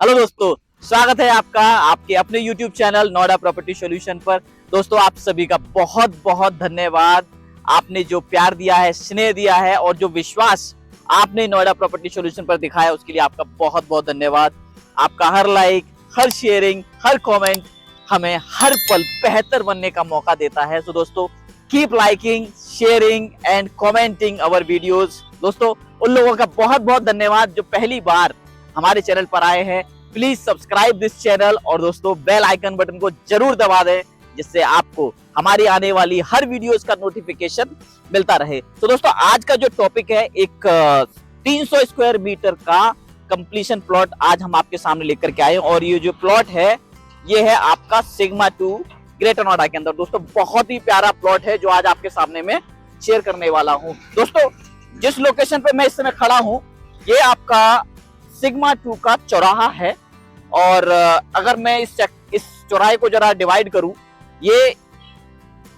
Hello दोस्तों, स्वागत है आपका आपके अपने YouTube channel Noida property solution पर। दोस्तों, आप सभी का बहुत बहुत धन्यवाद। आपने जो प्यार दिया है, स्नेह दिया है और जो विश्वास आपने नोएडा प्रॉपर्टी सॉल्यूशन पर दिखाया, उसके लिए आपका बहुत बहुत धन्यवाद। आपका हर लाइक, हर शेयरिंग, हर कमेंट हमें हर पल बेहतर बनने का मौका देता है। तो दोस्तों, keep liking, sharing and commenting our videos. दोस्तों, उन लोगों का बहुत बहुत धन्यवाद जो पहली बार हमारे चैनल पर आए हैं। प्लीज सब्सक्राइब दिस चैनल और दोस्तों बेल आइकन बटन को जरूर दबा दें, जिससे आपको हमारी आने वाली हर वीडियोस का नोटिफिकेशन मिलता रहे। तो दोस्तों, आज का जो टॉपिक है, एक 300 स्क्वायर मीटर का कंप्लीशन प्लॉट आज हम आपके सामने लेकर के आए। और ये जो प्लॉट है, ये है आपका सिग्मा 2 ग्रेटर नोएडा के अंदर। दोस्तों, बहुत ही प्यारा प्लॉट है जो आज आपके सामने में शेयर करने वाला हूं। दोस्तों, जिस लोकेशन पे मैं इस समय खड़ा हूं, ये आपका सिग्मा 2 का चौराहा है। और अगर मैं इस चौराहे को जरा डिवाइड करूं, ये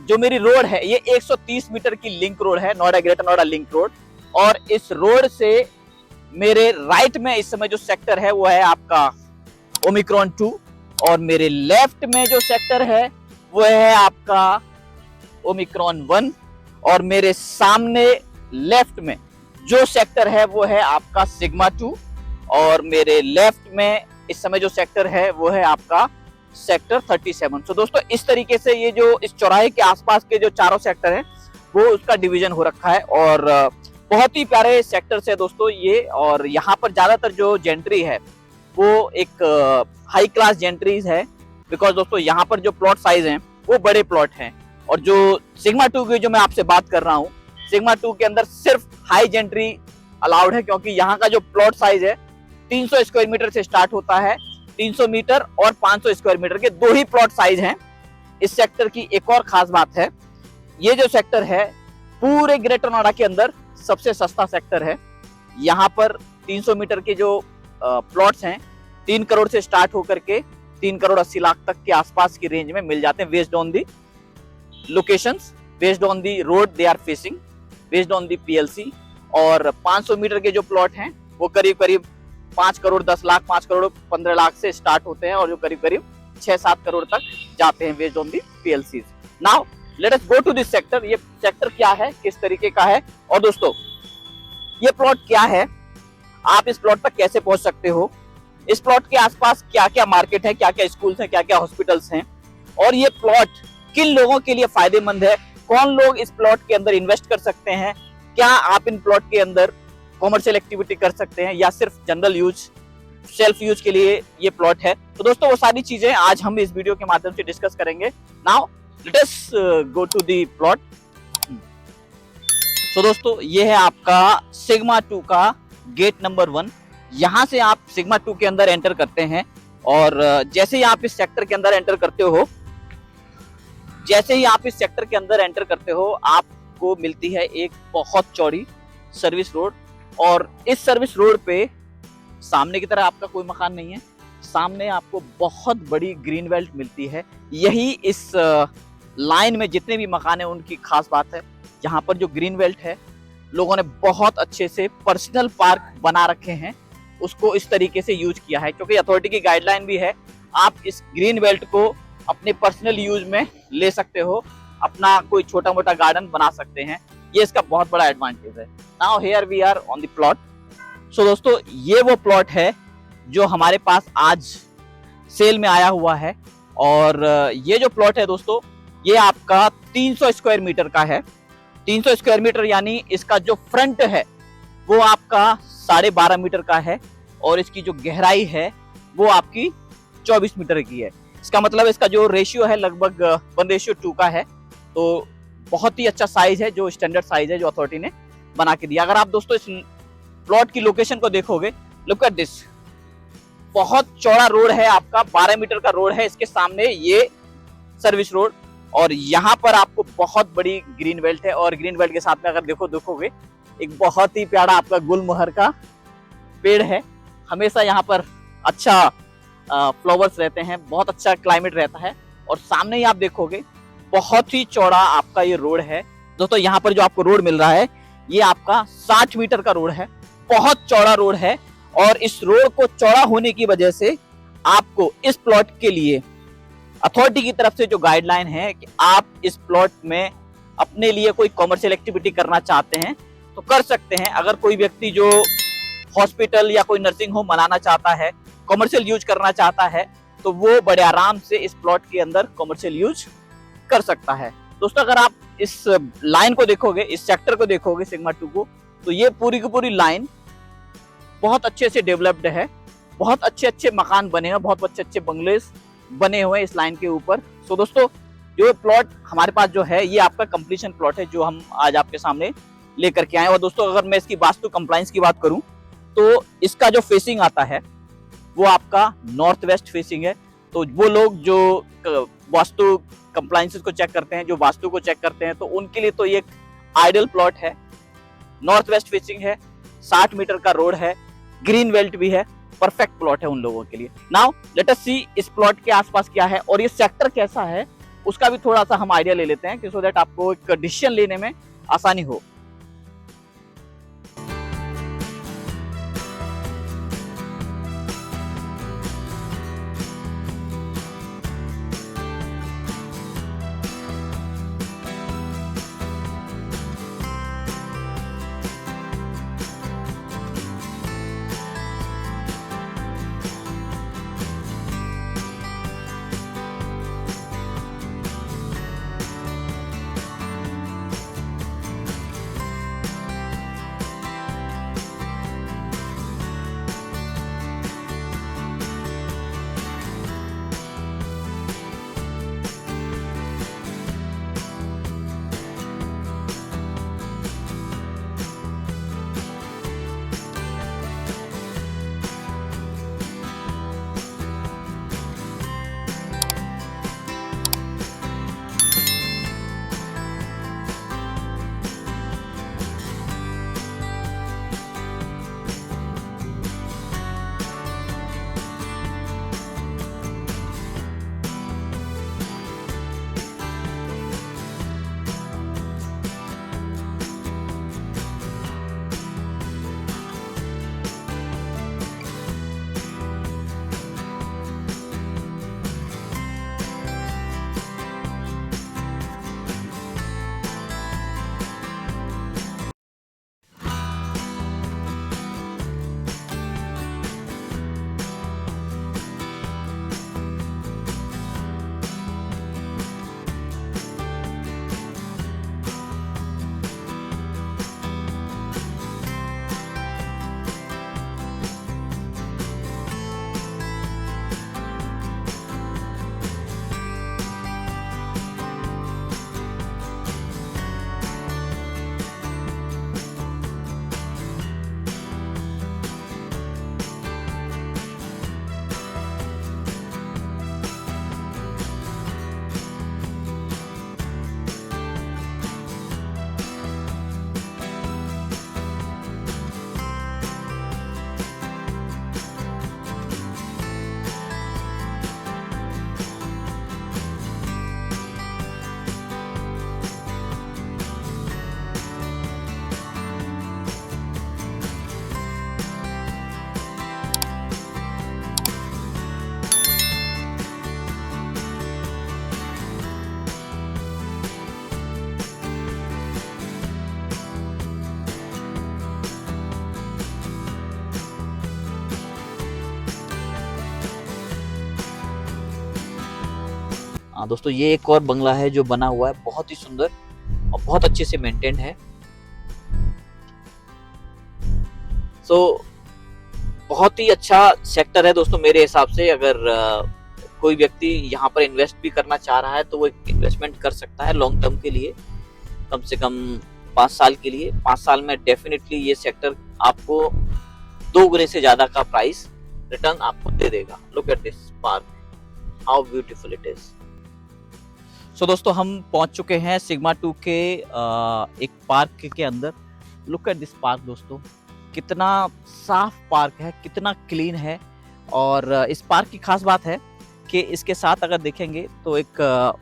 जो मेरी रोड है, ये 130 मीटर की लिंक रोड है, Noida greater Noida link road. और इस रोड से मेरे राइट में इस समय जो सेक्टर है वो है आपका ओमिक्रॉन 2, और मेरे लेफ्ट में जो सेक्टर है वो है आपका ओमिक्रॉन 1, और मेरे सामने लेफ्ट में जो सेक्टर है वो है आपका सिग्मा 2, और मेरे लेफ्ट में इस समय जो सेक्टर है वो है आपका सेक्टर 37। तो दोस्तों, इस तरीके से ये जो इस चौराहे के आसपास के जो चारों सेक्टर हैं वो उसका डिवीजन हो रखा है। और बहुत ही प्यारे सेक्टर है दोस्तों ये। और यहाँ पर ज्यादातर जो जेंट्री है वो एक हाई क्लास जेंट्रीज है, बिकॉज दोस्तों यहाँ पर जो प्लॉट साइज हैं वो बड़े प्लॉट हैं। और जो सिग्मा 2 की जो मैं आपसे बात कर रहा हूँ, सिग्मा 2 के अंदर सिर्फ हाई जेंट्री अलाउड है, क्योंकि यहाँ का जो प्लॉट साइज है 300 स्क्वायर मीटर से स्टार्ट होता है। 300 मीटर और 500 स्क्वायर मीटर के दो ही प्लॉट साइज हैं इस सेक्टर की। एक और खास बात है, ये जो सेक्टर है पूरे ग्रेटर नोएडा के अंदर सबसे सस्ता सेक्टर है। यहाँ पर 300 मीटर के जो प्लॉट्स हैं 3 करोड़ से स्टार्ट होकर के 3 करोड़ 80 लाख तक के आसपास की रेंज में मिल जाते हैं, based on the locations, based on the road they are facing, based on the PLC. और 500 मीटर के जो प्लॉट हैं वो करीब करीब 5 करोड़ 10 लाख, 5 करोड़ 15 लाख से स्टार्ट होते हैं, और जो करीब करीब 6-7 करोड़ तक जाते हैं, based on the PLCs. Now let us go to this sector. ये सेक्टर क्या है, किस तरीके का है, और दोस्तों ये प्लॉट क्या है, आप इस प्लॉट पर कैसे पहुंच सकते हो, इस प्लॉट के आसपास क्या क्या मार्केट है, क्या क्या स्कूल्स हैं, क्या क्या हॉस्पिटल्स हैं, और ये प्लॉट किन लोगों के लिए फायदेमंद है, कौन लोग इस प्लॉट के अंदर इन्वेस्ट कर सकते हैं, क्या आप इन प्लॉट के अंदर कॉमर्शियल एक्टिविटी कर सकते हैं, या सिर्फ जनरल यूज, सेल्फ यूज के लिए ये प्लॉट है। तो दोस्तों, वो सारी चीजें आज हम इस वीडियो के माध्यम से डिस्कस करेंगे। Now let us go to the plot. तो दोस्तों, ये है आपका सिग्मा 2 का गेट नंबर 1। यहां से आप सिग्मा 2 के अंदर एंटर करते हैं, और जैसे ही आप इस सेक्टर के अंदर एंटर करते हो, आपको मिलती है एक बहुत चौड़ी सर्विस रोड। और इस सर्विस रोड पे सामने की तरह आपका कोई मकान नहीं है, सामने आपको बहुत बड़ी ग्रीन बेल्ट मिलती है। यही इस लाइन में जितने भी मकान हैं उनकी खास बात है। यहाँ पर जो ग्रीन बेल्ट है, लोगों ने बहुत अच्छे से पर्सनल पार्क बना रखे हैं, उसको इस तरीके से यूज किया है, क्योंकि अथॉरिटी की गाइडलाइन भी है आप इस ग्रीन बेल्ट को अपने पर्सनल यूज में ले सकते हो, अपना कोई छोटा मोटा गार्डन बना सकते हैं। ये इसका बहुत बड़ा एडवांटेज है। Now here we are on the plot. So दोस्तों, ये वो प्लॉट है जो हमारे पास आज सेल में आया हुआ है। और ये जो प्लॉट है दोस्तों, ये आपका 300 स्क्वायर मीटर का है। 300 स्क्वायर मीटर यानी इसका जो फ्रंट है वो आपका 12.5 मीटर का है, और इसकी जो गहराई है वो आपकी 24 मीटर की है। इसका मतलब इसका जो रेशियो है लगभग 1:2 का है। तो बहुत ही अच्छा साइज है, जो स्टैंडर्ड साइज है जो अथॉरिटी ने बना के दिया। अगर आप दोस्तों इस प्लॉट की लोकेशन को देखोगे, लुक एट दिस, बहुत चौड़ा रोड है आपका, 12 मीटर का रोड है, इसके सामने ये सर्विस रोड, और यहाँ पर आपको बहुत बड़ी ग्रीन बेल्ट है। और ग्रीन बेल्ट के साथ में अगर देखोगे, एक बहुत ही प्यारा आपका गुलमोहर का पेड़ है। हमेशा यहाँ पर अच्छा फ्लावर्स रहते हैं, बहुत अच्छा क्लाइमेट रहता है। और सामने ही आप देखोगे बहुत ही चौड़ा आपका ये रोड है। दोस्तों, यहाँ पर जो आपको रोड मिल रहा है ये आपका 60 मीटर का रोड है, बहुत चौड़ा रोड है। और इस रोड को चौड़ा होने की वजह से आपको इस प्लॉट के लिए अथॉरिटी की तरफ से जो गाइडलाइन है कि आप इस प्लॉट में अपने लिए कोई कॉमर्शियल एक्टिविटी करना चाहते हैं तो कर सकते हैं। अगर कोई व्यक्ति जो हॉस्पिटल या कोई नर्सिंग होम बनाना चाहता है, कॉमर्शियल यूज करना चाहता है, तो वो बड़े आराम से इस प्लॉट के अंदर कॉमर्शियल यूज कर सकता है। दोस्तों अगर आप इस लाइन को देखोगे, इस सेक्टर को देखोगे सिग्मा 2 को, तो ये पूरी की पूरी लाइन बहुत अच्छे से डेवलप्ड है। बहुत अच्छे अच्छे मकान बने हैं, बहुत अच्छे अच्छे बंगलेस बने हुए हैं इस लाइन के ऊपर। सो दोस्तों जो प्लॉट हमारे पास जो है ये आपका कंप्लीशन प्लॉट है जो हम आज आपके सामने लेकर के आए। और दोस्तों अगर मैं इसकी वास्तु कंप्लायंस की बात करूं तो इसका जो फेसिंग आता है वो आपका नॉर्थ वेस्ट फेसिंग है। तो वो लोग जो वास्तु कंप्लायंसेस को चेक करते हैं, जो वास्तु को चेक करते हैं, तो उनके लिए तो ये एक आइडियल प्लॉट है। नॉर्थ वेस्ट फेसिंग है, 60 मीटर का रोड है, ग्रीन बेल्ट भी है, परफेक्ट प्लॉट है उन लोगों के लिए। नाउ लेट अस सी इस प्लॉट के आसपास क्या है और ये सेक्टर कैसा है उसका भी थोड़ा सा हम आइडिया ले लेते हैं कि सो दैट आपको एक डिसीजन लेने में आसानी हो। हाँ दोस्तों ये एक और बंगला है जो बना हुआ है, बहुत ही सुंदर और बहुत अच्छे से मेंटेन्ड है। बहुत ही अच्छा सेक्टर है दोस्तों मेरे हिसाब से। अगर कोई व्यक्ति यहाँ पर इन्वेस्ट भी करना चाह रहा है तो वो इन्वेस्टमेंट कर सकता है लॉन्ग टर्म के लिए, कम से कम 5 साल के लिए। 5 साल में डेफिनेटली ये सेक्टर आपको 2 गुने से ज्यादा का प्राइस रिटर्न आपको दे देगा। Look at this park, how beautiful it is. So दोस्तों हम पहुंच चुके हैं सिग्मा 2 के एक पार्क के अंदर। लुक एट दिस पार्क दोस्तों, कितना साफ पार्क है, कितना क्लीन है। और इस पार्क की खास बात है कि इसके साथ अगर देखेंगे तो एक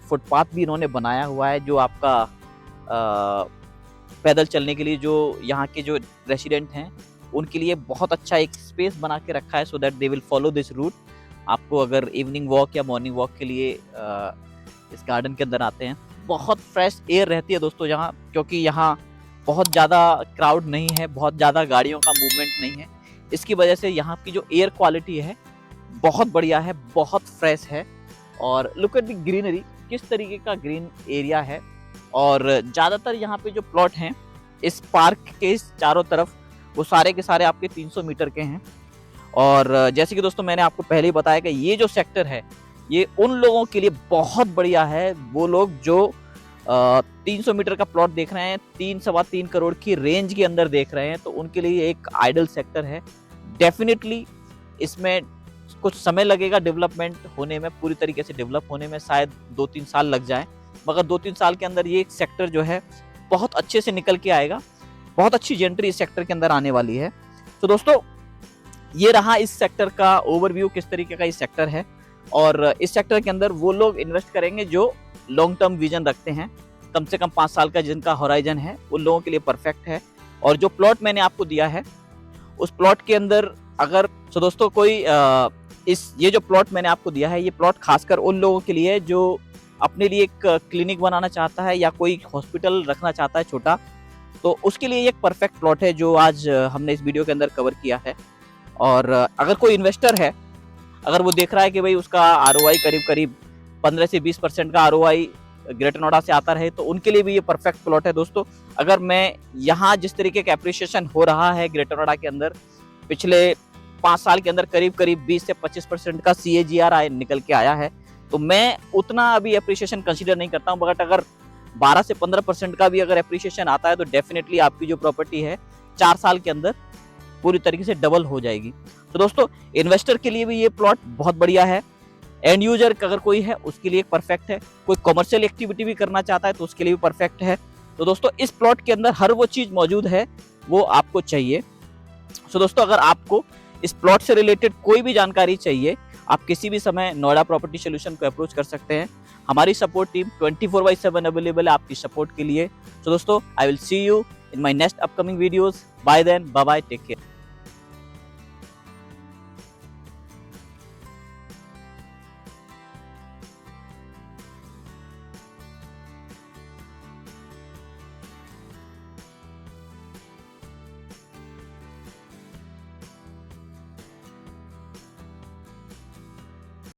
फुटपाथ भी इन्होंने बनाया हुआ है जो आपका पैदल चलने के लिए जो यहाँ के जो रेसिडेंट हैं उनके लिए बहुत अच्छा एक स्पेस बना के रखा है so that they will follow this route. आपको अगर इवनिंग वॉक या मॉर्निंग वॉक के लिए इस गार्डन के अंदर आते हैं, बहुत फ्रेश एयर रहती है दोस्तों यहाँ, क्योंकि यहाँ बहुत ज़्यादा क्राउड नहीं है, बहुत ज़्यादा गाड़ियों का मूवमेंट नहीं है। इसकी वजह से यहाँ की जो एयर क्वालिटी है बहुत बढ़िया है, बहुत फ्रेश है। और लुक एट द ग्रीनरी, किस तरीके का ग्रीन एरिया है। और ज़्यादातर यहाँ पे जो प्लॉट हैं इस पार्क के इस चारों तरफ, वो सारे के सारे आपके 300 मीटर के हैं। और जैसे कि दोस्तों मैंने आपको पहले ही बताया कि ये जो सेक्टर है ये उन लोगों के लिए बहुत बढ़िया है, वो लोग जो 300 मीटर का प्लॉट देख रहे हैं, 3-3.25 करोड़ की रेंज के अंदर देख रहे हैं, तो उनके लिए एक आइडल सेक्टर है। डेफिनेटली इसमें कुछ समय लगेगा डेवलपमेंट होने में, पूरी तरीके से डेवलप होने में शायद 2-3 साल लग जाए, मगर 2-3 साल के अंदर ये सेक्टर जो है बहुत अच्छे से निकल के आएगा। बहुत अच्छी जेंट्री इस सेक्टर के अंदर आने वाली है। तो दोस्तों ये रहा इस सेक्टर का ओवरव्यू, किस तरीके का इस सेक्टर है। और इस सेक्टर के अंदर वो लोग इन्वेस्ट करेंगे जो लॉन्ग टर्म विजन रखते हैं, कम से कम 5 साल का जिनका हॉराइजन है, उन लोगों के लिए परफेक्ट है। और जो प्लॉट मैंने आपको दिया है उस प्लॉट के अंदर अगर तो दोस्तों कोई ये जो प्लॉट मैंने आपको दिया है, ये प्लॉट खासकर उन लोगों के लिए जो अपने लिए एक क्लिनिक बनाना चाहता है या कोई हॉस्पिटल रखना चाहता है छोटा, तो उसके लिए एक परफेक्ट प्लॉट है जो आज हमने इस वीडियो के अंदर कवर किया है। और अगर कोई इन्वेस्टर है, अगर वो देख रहा है कि भाई उसका आरओआई करीब 15 से 20% का आरओआई ग्रेटर नोएडा से आता रहे, तो उनके लिए भी ये परफेक्ट प्लॉट है दोस्तों। अगर मैं यहाँ जिस तरीके का एप्रिसिएशन हो रहा है ग्रेटर नोएडा के अंदर पिछले 5 साल के अंदर करीब 20 से 25% का CAGR निकल के आया है, तो मैं उतना अभी एप्रिसिएशन कंसीडर नहीं करता हूँ। बट अगर 12 से 15% का भी अगर एप्रिसिएशन आता है तो डेफिनेटली आपकी जो प्रॉपर्टी है 4 साल के अंदर पूरी तरीके से डबल हो जाएगी। तो दोस्तों इन्वेस्टर के लिए भी ये प्लॉट बहुत बढ़िया है, एंड यूजर अगर कोई है उसके लिए परफेक्ट है, कोई कमर्शियल एक्टिविटी भी करना चाहता है तो उसके लिए भी परफेक्ट है। तो दोस्तों इस प्लॉट के अंदर हर वो चीज मौजूद है वो आपको चाहिए। तो दोस्तों अगर आपको इस प्लॉट से रिलेटेड कोई भी जानकारी चाहिए, आप किसी भी समय नोएडा प्रॉपर्टी सॉल्यूशन को अप्रोच कर सकते हैं। हमारी सपोर्ट टीम 24/7 अवेलेबल है आपकी सपोर्ट के लिए। तो दोस्तों I will see you in my next upcoming videos. Bye then, bye bye, take care.